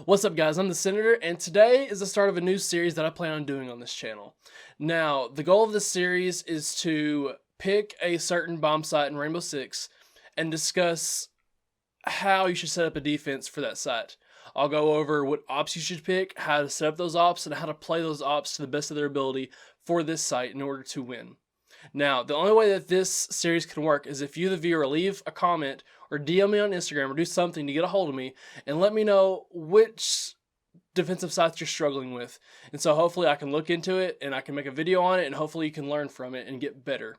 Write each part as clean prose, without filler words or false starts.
What's up, guys? I'm the Senator, and today is the start of a new series that I plan on doing on this channel. Now, the goal of this series is to pick a certain bomb site in Rainbow Six and discuss how you should set up a defense for that site. I'll go over what ops you should pick, how to set up those ops, and how to play those ops to the best of their ability for this site in order to win. Now, the only way that this series can work is if you, the viewer, leave a comment or DM me on Instagram or do something to get a hold of me and let me know which defensive sites you're struggling with. And so hopefully I can look into it and I can make a video on it, and hopefully you can learn from it and get better.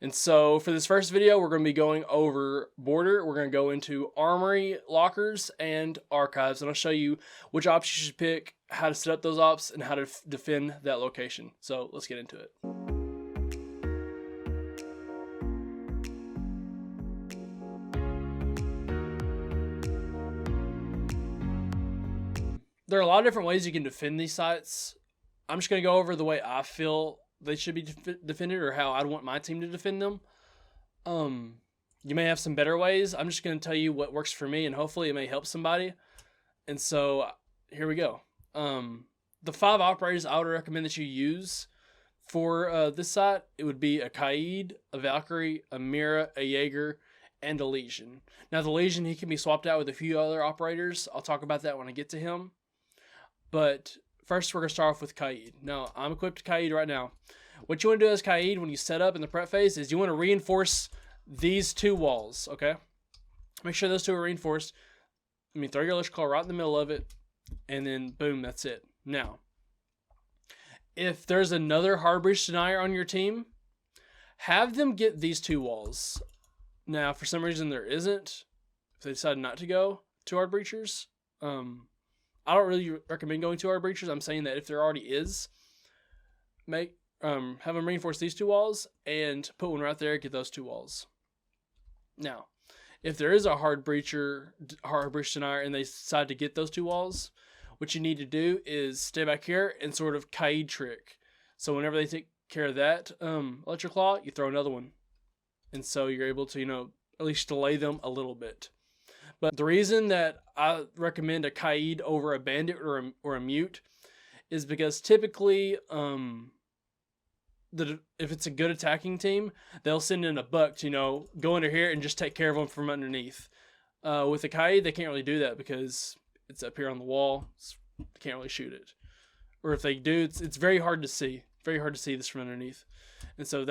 And so for this first video, we're going to be going over border. We're going to go into armory, lockers, and archives. And I'll show you which ops you should pick, how to set up those ops, and how to defend that location. So let's get into it. There are a lot of different ways you can defend these sites. I'm just going to go over the way I feel they should be defended, or how I'd want my team to defend them. You may have some better ways. I'm just going to tell you what works for me, and hopefully it may help somebody. And so here we go. The 5 operators I would recommend that you use for this site, it would be a Kaid, a Valkyrie, a Mira, a Jager, and a Lesion. Now the Lesion, he can be swapped out with a few other operators. I'll talk about that when I get to him. But first, we're going to start off with Kaid. Now, I'm equipped to Kaid right now. What you want to do as Kaid when you set up in the prep phase is you want to reinforce these 2 walls, okay? Make sure those 2 are reinforced. Throw your electrical right in the middle of it, and then boom, that's it. Now, if there's another hard breach denier on your team, have them get these 2 walls. Now, for some reason there isn't, if they decide not to go to hard breachers, I don't really recommend going to hard breachers. I'm saying that if there already is, have them reinforce these 2 walls and put one right there, get those 2 walls. Now, if there is a hard breach denier and they decide to get those 2 walls, what you need to do is stay back here and sort of Kaid trick. So whenever they take care of that electric claw, you throw another one. And so you're able to, at least delay them a little bit. But the reason that I recommend a Kaid over a bandit or a mute is because typically, if it's a good attacking team, they'll send in a buck to, go under here and just take care of them from underneath. With a Kaid, they can't really do that because it's up here on the wall. They can't really shoot it. Or if they do, it's very hard to see. Very hard to see this from underneath. And so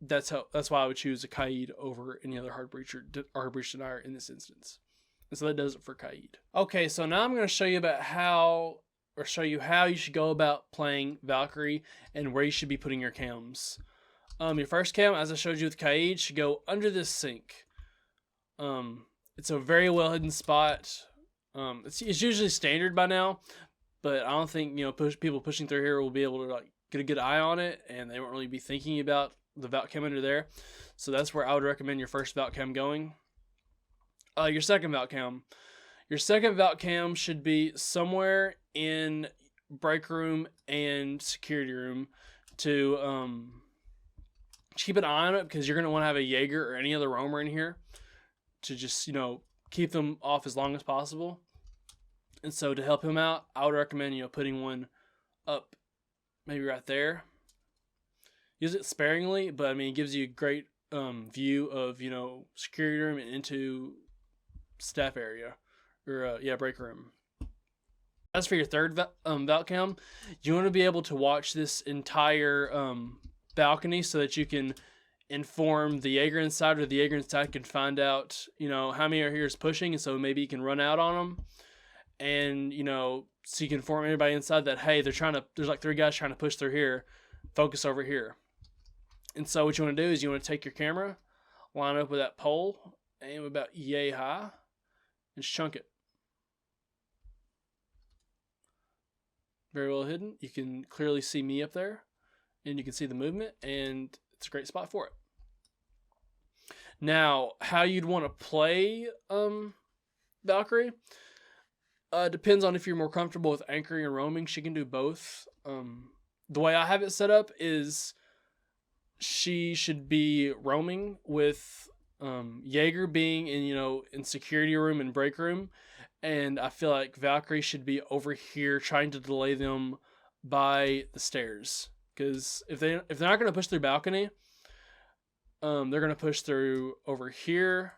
that's why I would choose a Kaid over any other hard breach denier in this instance. And so that does it for Kaid. Okay, so now I'm going to show you how you should go about playing Valkyrie and where you should be putting your cams. Your first cam, as I showed you with Kaid, should go under this sink. It's a very well hidden spot. It's usually standard by now, but I don't think people pushing through here will be able to get a good eye on it, and they won't really be thinking about the Valk cam under there. So that's where I would recommend your first Valk cam going. Your second Valk cam. Your second Valk cam should be somewhere in break room and security room to keep an eye on it, because you're going to want to have a Jager or any other roamer in here to just, keep them off as long as possible. And so to help him out, I would recommend, putting one up maybe right there. Use it sparingly, but it gives you a great view of, security room and into staff area, or break room. As for your third Valk cam, you want to be able to watch this entire balcony so that you can inform the Jager inside, or the Jager inside can find out, how many are here is pushing, and so maybe you can run out on them, and so you can inform everybody inside that, hey, there's 3 guys trying to push through here. Focus over here. And so what you want to do is you want to take your camera, line up with that pole, aim about yay high, and chunk it. Very well hidden. You can clearly see me up there, and you can see the movement, and it's a great spot for it. Now, how you'd want to play Valkyrie depends on if you're more comfortable with anchoring and roaming. She can do both. The way I have it set up is she should be roaming with Jager being in, in security room and break room, and I feel like Valkyrie should be over here trying to delay them by the stairs. Because if they're not going to push through balcony, they're going to push through over here,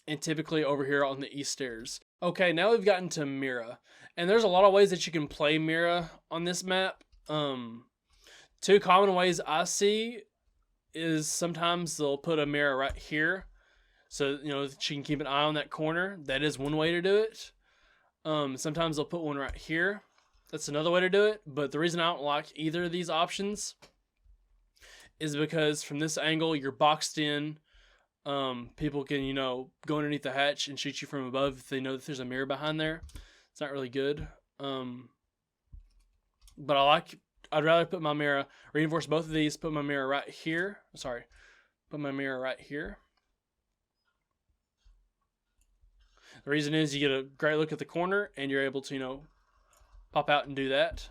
and typically over here on the east stairs. Okay, now we've gotten to Mira, and there's a lot of ways that you can play Mira on this map. Two common ways I see is sometimes they'll put a Mira right here, so she can keep an eye on that corner. That is one way to do it. Sometimes they'll put one right here. That's another way to do it. But the reason I don't like either of these options is because from this angle you're boxed in. People can go underneath the hatch and shoot you from above if they know that there's a mirror behind there. It's not really good. But I'd rather put my mirror, reinforce both of these, put my mirror right here. Sorry, put my mirror right here. The reason is you get a great look at the corner and you're able to, pop out and do that.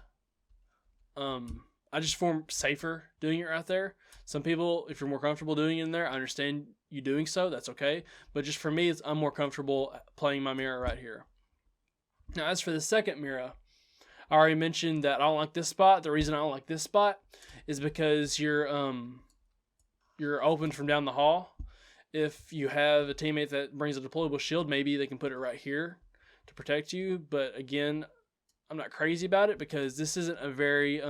I just form safer doing it right there. Some people, if you're more comfortable doing it in there, I understand you doing so. That's okay. But just for me, I'm more comfortable playing my mirror right here. Now, as for the second mirror, I already mentioned that I don't like this spot. The reason I don't like this spot is because you're open from down the hall. If you have a teammate that brings a deployable shield, maybe they can put it right here to protect you. But again, I'm not crazy about it because this isn't a very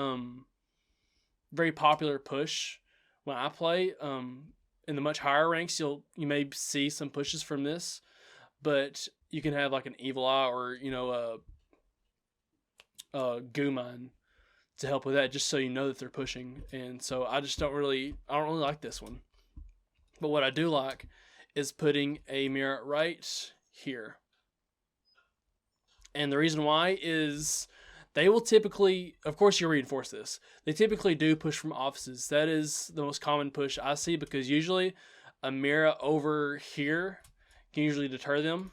very popular push when I play. In the much higher ranks, you may see some pushes from this, but you can have like an Evil Eye or a Goo Mine to help with that, just so you know that they're pushing. And so I don't really like this one. But what I do like is putting a mirror right here. And the reason why is they will typically, of course you reinforce this, they typically do push from offices. That is the most common push I see, because usually a mirror over here can usually deter them.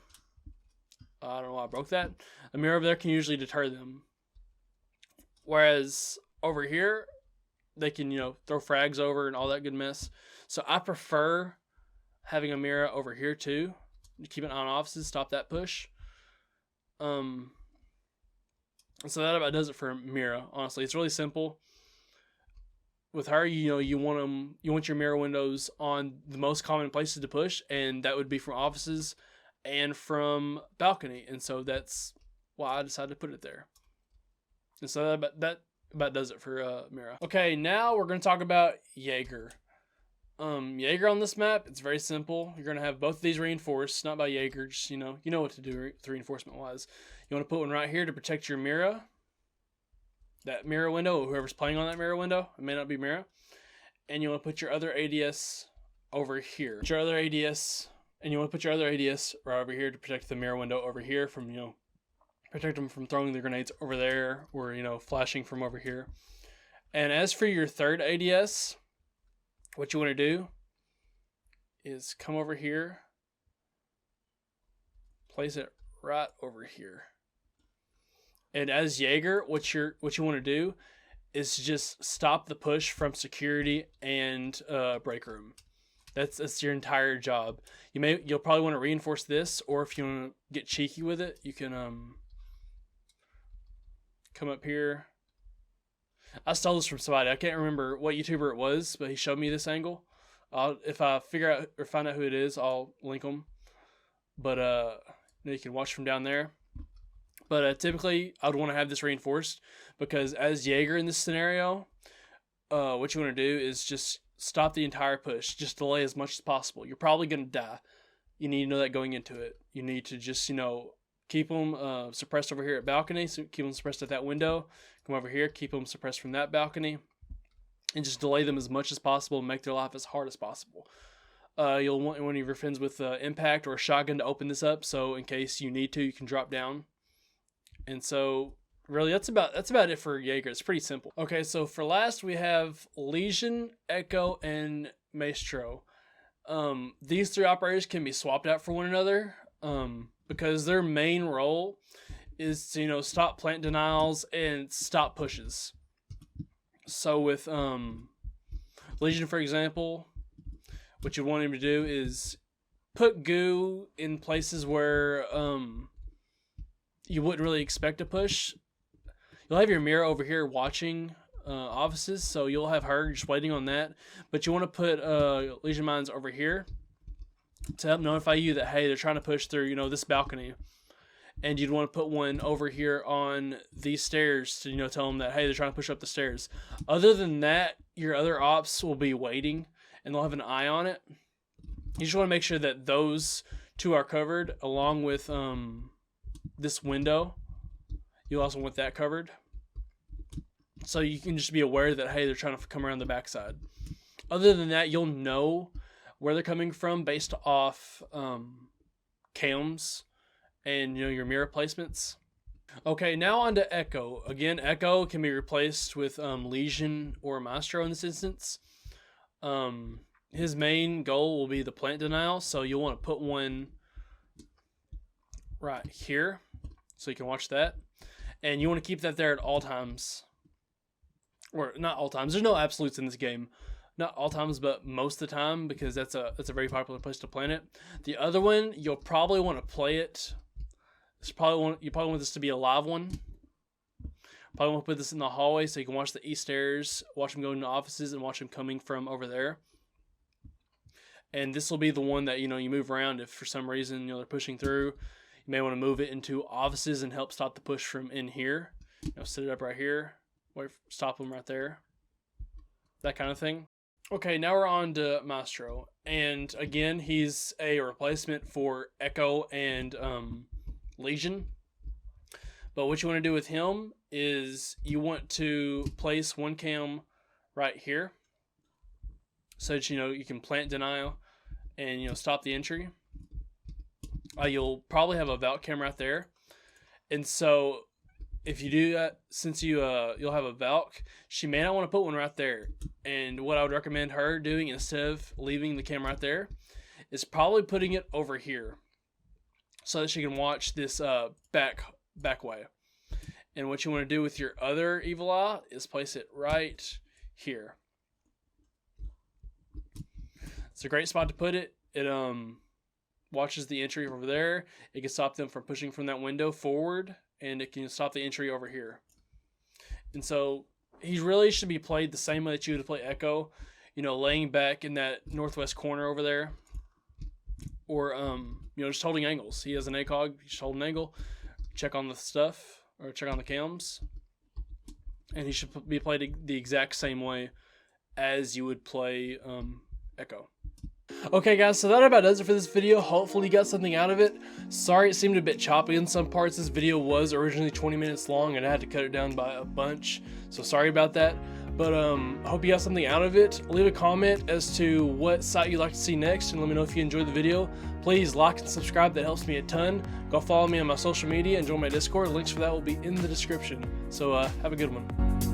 I don't know why I broke that. A mirror over there can usually deter them. Whereas over here, they can, throw frags over and all that good mess. So I prefer having a mirror over here too, to keep an eye on offices, stop that push. So that about does it for Mira. Honestly, it's really simple. With her, you want your mirror windows on the most common places to push, and that would be from offices and from balcony. And so that's why I decided to put it there. And so that about does it for Mira. Okay, now we're going to talk about Jager. Jager on this map, it's very simple. You're going to have both of these reinforced, not by Jager, just, you know what to do reinforcement wise. You want to put one right here to protect your Mira. That mirror window, or whoever's playing on that mirror window, it may not be Mira. And you want to put your other ADS over here. And you want to put your other ADS right over here to protect the mirror window over here from, protect them from throwing the grenades over there, or, flashing from over here. And as for your third ADS, what you want to do is come over here, place it right over here. And as Jager, what you want to do is just stop the push from security and break room. That's your entire job. You'll probably want to reinforce this, or if you want to get cheeky with it, you can come up here. I stole this from somebody. I can't remember what YouTuber it was, but he showed me this angle. If I figure out or find out who it is, I'll link them. But you can watch from down there. But typically, I would want to have this reinforced, because as Jager in this scenario, what you want to do is just stop the entire push. Just delay as much as possible. You're probably going to die. You need to know that going into it. You need to just, keep them suppressed over here at balcony. So keep them suppressed at that window. Come over here, keep them suppressed from that balcony. And just delay them as much as possible and make their life as hard as possible. You'll want one of your friends with impact or a shotgun to open this up, so in case you need to, you can drop down. And so, really, that's about it for Jager. It's pretty simple. Okay, so for last, we have Lesion, Echo, and Maestro. These three operators can be swapped out for one another, because their main role is to, stop plant denials and stop pushes. So with Lesion, for example, what you want him to do is put goo in places where you wouldn't really expect to push. You'll have your mirror over here watching offices, so you'll have her just waiting on that. But you want to put Lesion mines over here to help notify you that, hey, they're trying to push through, you know, this balcony. And you'd want to put one over here on these stairs to, you know, tell them that, hey, they're trying to push up the stairs. Other than that, your other ops will be waiting, and they'll have an eye on it. You just want to make sure that those two are covered, along with this window. You also want that covered. So you can just be aware that, hey, they're trying to come around the backside. Other than that, you'll know where they're coming from based off cams and, you know, your mirror placements. Okay, now on to Echo. Again, Echo can be replaced with Lesion or Maestro in this instance. His main goal will be the plant denial, so you'll want to put one right here so you can watch that. And you want to keep that there at all times. Or not all times. There's no absolutes in this game. Not all times, but most of the time, because that's a very popular place to plant it. The other one, you'll probably want to play it. You probably want this to be a live one. Probably want to put this in the hallway so you can watch the east stairs, watch them go into offices, and watch them coming from over there. And this will be the one that, you know, you move around if for some reason, you know, they're pushing through. You may want to move it into offices and help stop the push from in here. You know, set it up right here. Stop them right there. That kind of thing. Okay, now we're on to Maestro. And again, he's a replacement for Echo and Lesion. But what you want to do with him is you want to place one cam right here so that, you know, you can plant denial and, you know, stop the entry. You'll probably have a Valk cam right there. And so if you do that, since you'll have a Valk, she may not want to put one right there. And what I would recommend her doing instead of leaving the camera right there is probably putting it over here so that she can watch this back way. And what you want to do with your other evil eye is place it right here. It's a great spot to put it. It watches the entry over there. It can stop them from pushing from that window forward, and it can stop the entry over here. And so he really should be played the same way that you would play Echo, you know, laying back in that northwest corner over there, or you know, just holding angles. He has an ACOG, just hold an angle, check on the stuff, or check on the cams, and he should be played the exact same way as you would play Echo. Okay guys, so that about does it for this video. Hopefully you got something out of it. Sorry it seemed a bit choppy in some parts. This video was originally 20 minutes long and I had to cut it down by a bunch, so sorry about that. But I hope you got something out of it. Leave a comment as to what site you'd like to see next, and let me know if you enjoyed the video. Please like and subscribe, that helps me a ton. Go follow me on my social media and join my Discord. Links for that will be in the description. So have a good one.